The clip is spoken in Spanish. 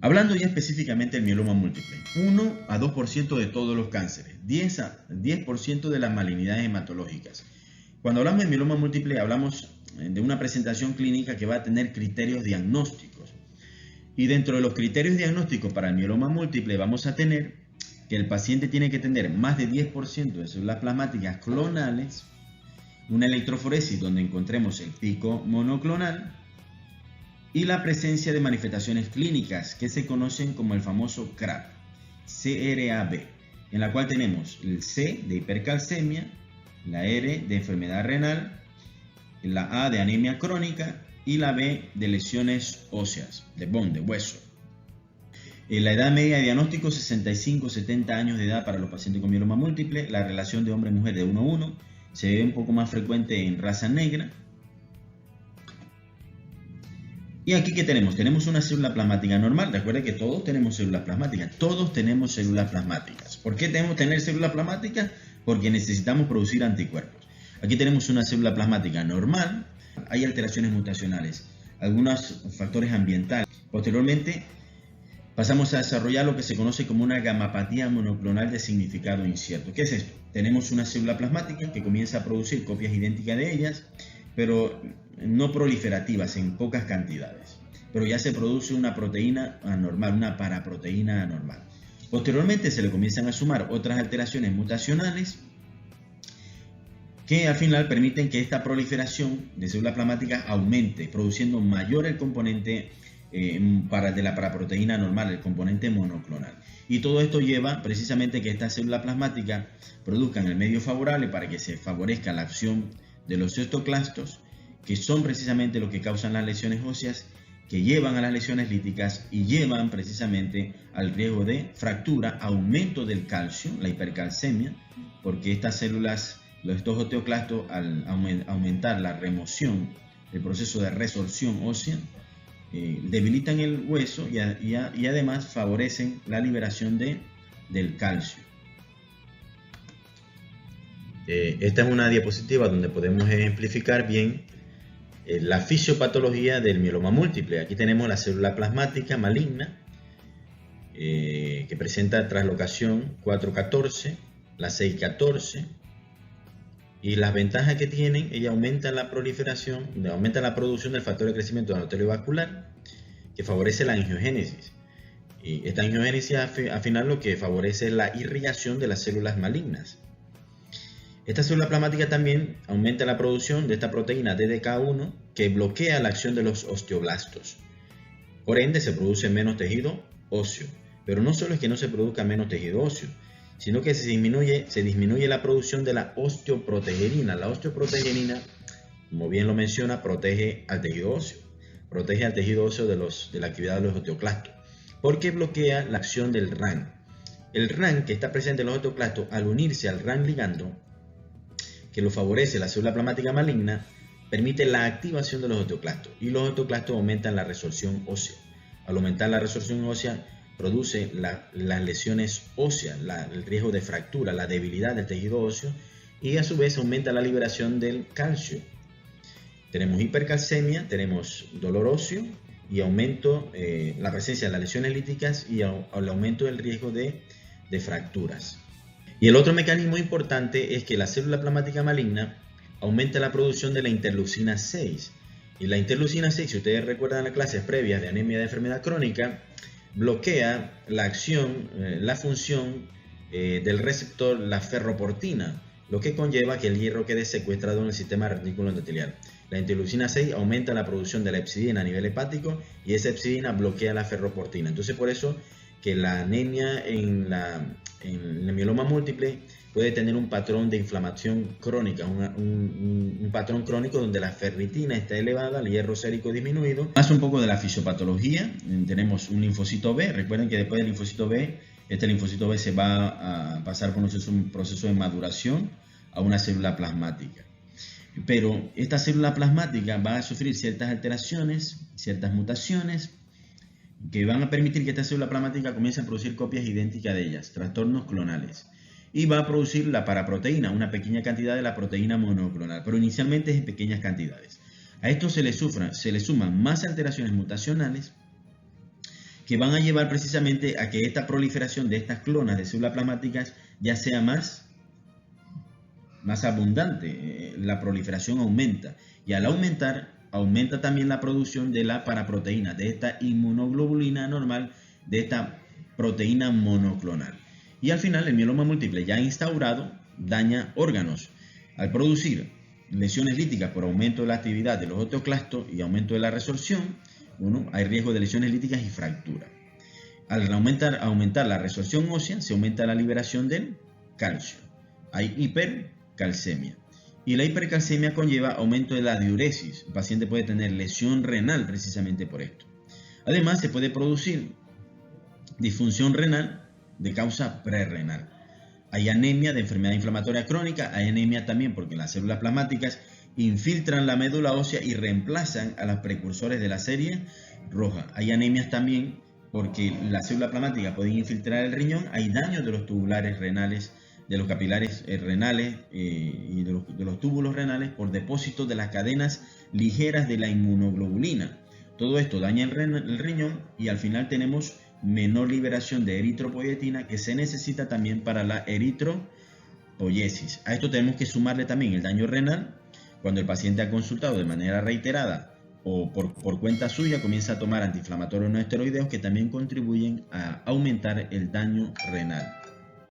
Hablando ya específicamente del mieloma múltiple, 1 a 2% de todos los cánceres, 10% de las malignidades hematológicas. Cuando hablamos de mieloma múltiple, hablamos de una presentación clínica que va a tener criterios diagnósticos. Y dentro de los criterios diagnósticos para el mieloma múltiple vamos a tener que el paciente tiene que tener más de 10% de células plasmáticas clonales, una electroforesis donde encontremos el pico monoclonal y la presencia de manifestaciones clínicas que se conocen como el famoso CRAB, en la cual tenemos el C de hipercalcemia, la R de enfermedad renal, la A de anemia crónica y la B de lesiones óseas, de hueso. La edad media de diagnóstico 65-70 años de edad para los pacientes con mieloma múltiple. La relación de hombre-mujer de 1 a 1 se ve un poco más frecuente en raza negra. Y aquí, ¿qué tenemos? Tenemos una célula plasmática normal. Recuerden que todos tenemos células plasmáticas. Todos tenemos células plasmáticas. ¿Por qué tenemos que tener células plasmáticas? Porque necesitamos producir anticuerpos. Aquí tenemos una célula plasmática normal. Hay alteraciones mutacionales, algunos factores ambientales. Posteriormente, pasamos a desarrollar lo que se conoce como una gamapatía monoclonal de significado incierto. ¿Qué es esto? Tenemos una célula plasmática que comienza a producir copias idénticas de ellas, pero no proliferativas, en pocas cantidades. Pero ya se produce una proteína anormal, una paraproteína anormal. Posteriormente se le comienzan a sumar otras alteraciones mutacionales que al final permiten que esta proliferación de células plasmáticas aumente, produciendo mayor el componente de la paraproteína normal, el componente monoclonal. Y todo esto lleva precisamente que estas células plasmáticas produzcan el medio favorable para que se favorezca la acción de los osteoclastos, que son precisamente lo que causan las lesiones óseas, que llevan a las lesiones líticas y llevan precisamente al riesgo de fractura, aumento del calcio, la hipercalcemia, porque estas células, estos osteoclastos, al aumentar la remoción, el proceso de resorción ósea, debilitan el hueso y además favorecen la liberación del calcio. Esta es una diapositiva donde podemos ejemplificar bien la fisiopatología del mieloma múltiple. Aquí tenemos la célula plasmática maligna que presenta traslocación 414, la 614, y las ventajas que tienen, ella aumenta la proliferación, aumenta la producción del factor de crecimiento del arterio vascular, que favorece la angiogénesis. Y esta angiogénesis al final lo que favorece es la irrigación de las células malignas. Esta célula plasmática también aumenta la producción de esta proteína DDK1 que bloquea la acción de los osteoblastos. Por ende, se produce menos tejido óseo. Pero no solo es que no se produzca menos tejido óseo, sino que se disminuye la producción de la osteoprotegerina. La osteoprotegerina, como bien lo menciona, protege al tejido óseo. Protege al tejido óseo de la actividad de los osteoclastos, porque bloquea la acción del RAN. El RAN que está presente en los osteoclastos, al unirse al RAN ligando, que lo favorece la célula plasmática maligna, permite la activación de los osteoclastos, y los osteoclastos aumentan la resorción ósea. Al aumentar la resorción ósea, produce las lesiones óseas, el riesgo de fractura, la debilidad del tejido óseo, y a su vez aumenta la liberación del calcio. Tenemos hipercalcemia, tenemos dolor óseo y aumento, la presencia de las lesiones líticas y el aumento del riesgo de fracturas. Y el otro mecanismo importante es que la célula plasmática maligna aumenta la producción de la interleucina 6. Y la interleucina 6, si ustedes recuerdan las clases previas de anemia de enfermedad crónica, bloquea la acción, la función del receptor, la ferroportina, lo que conlleva que el hierro quede secuestrado en el sistema retículo endotelial. La interleucina 6 aumenta la producción de la hepcidina a nivel hepático y esa hepcidina bloquea la ferroportina. Entonces, por eso que la anemia en el mieloma múltiple puede tener un patrón de inflamación crónica, un patrón crónico donde la ferritina está elevada, el hierro sérico disminuido. Más un poco de la fisiopatología, tenemos un linfocito B. Recuerden que después del linfocito B, este linfocito B se va a pasar por un proceso de maduración a una célula plasmática. Pero esta célula plasmática va a sufrir ciertas alteraciones, ciertas mutaciones, que van a permitir que esta célula plasmática comience a producir copias idénticas de ellas, trastornos clonales. Y va a producir la paraproteína, una pequeña cantidad de la proteína monoclonal, pero inicialmente es en pequeñas cantidades. A esto se le suman más alteraciones mutacionales que van a llevar precisamente a que esta proliferación de estas clonas de células plasmáticas ya sea más abundante. La proliferación aumenta, y al aumentar, aumenta también la producción de la paraproteína, de esta inmunoglobulina normal, de esta proteína monoclonal. Y al final el mieloma múltiple ya instaurado daña órganos. Al producir lesiones líticas por aumento de la actividad de los osteoclastos y aumento de la resorción, hay riesgo de lesiones líticas y fractura. Al aumentar la resorción ósea, se aumenta la liberación del calcio. Hay hipercalcemia. Y la hipercalcemia conlleva aumento de la diuresis. El paciente puede tener lesión renal precisamente por esto. Además, se puede producir disfunción renal de causa prerrenal. Hay anemia de enfermedad inflamatoria crónica, hay anemia también porque las células plasmáticas infiltran la médula ósea y reemplazan a los precursores de la serie roja. Hay anemias también porque las células plasmáticas pueden infiltrar el riñón, hay daño de los tubulares renales, de los capilares renales y de los túbulos renales por depósito de las cadenas ligeras de la inmunoglobulina. Todo esto daña el riñón y al final tenemos menor liberación de eritropoyetina que se necesita también para la eritropoyesis. A esto tenemos que sumarle también el daño renal cuando el paciente ha consultado de manera reiterada o por cuenta suya comienza a tomar antiinflamatorios no esteroideos que también contribuyen a aumentar el daño renal.